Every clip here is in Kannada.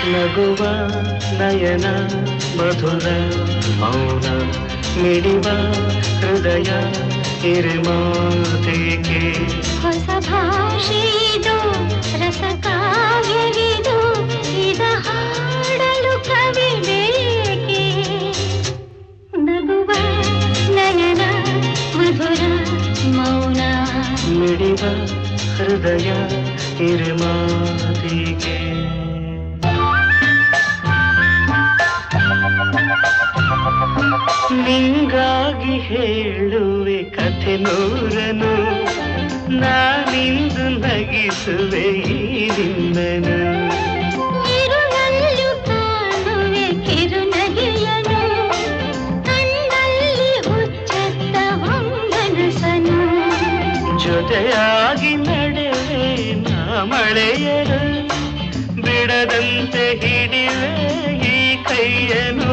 ನಗುವ ನಯನ ಮಧುರ ಮೌನ ಮಿಡಿವ ಹೃದಯ ಹಿರಿಮಾತೆಗೆ ಹೊಸ ಭಾಷೆಯಿದು ರಸಕಾವ್ಯವಿದು ಇದ ಹಾಡಲು ಕವಿ ಬೇಕೆ ನಗುವ ನಯನ ಮಧುರ ಮೌನ ಮಿಡಿವ ಹೃದಯ ಹಿರಿಮಾತೆಗೆ ನಿಂಗಾಗಿ ಹೇಳುವೆ ಕಥೆ ನೂರನು ನಾನಿಂದು ನಗಿಸುವೆ ಈ ನಿನ್ನನು ಇರುಳಲ್ಲೂ ಕಾಣುವೆ ಕಿರುನಗೆಯನು ಕಣ್ಣಲ್ಲಿ ಹುಚ್ಚತ್ತ ಹೊಂಗನಸನು ಜೊತೆಯಾಗಿ ನಡೆವೆ ನಾ ಮಳೆಯನು ಬಿಡದಂತೆ ಹಿಡಿವೆ ಈ ಕೈಯನು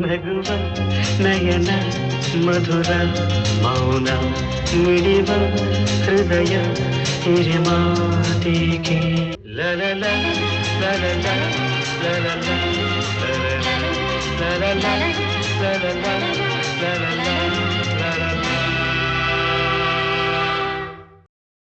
ನಗುವ ನಯನ ಮಧುರ ಮೌನ ಮಿಡಿವ ಹೃದಯ ಹಿರಿಮಾತೆಗೆ ಲಲಲ ಲಲಲ ಲಲಲ ಲಲಲ ಲಲಲ ಲಲಲ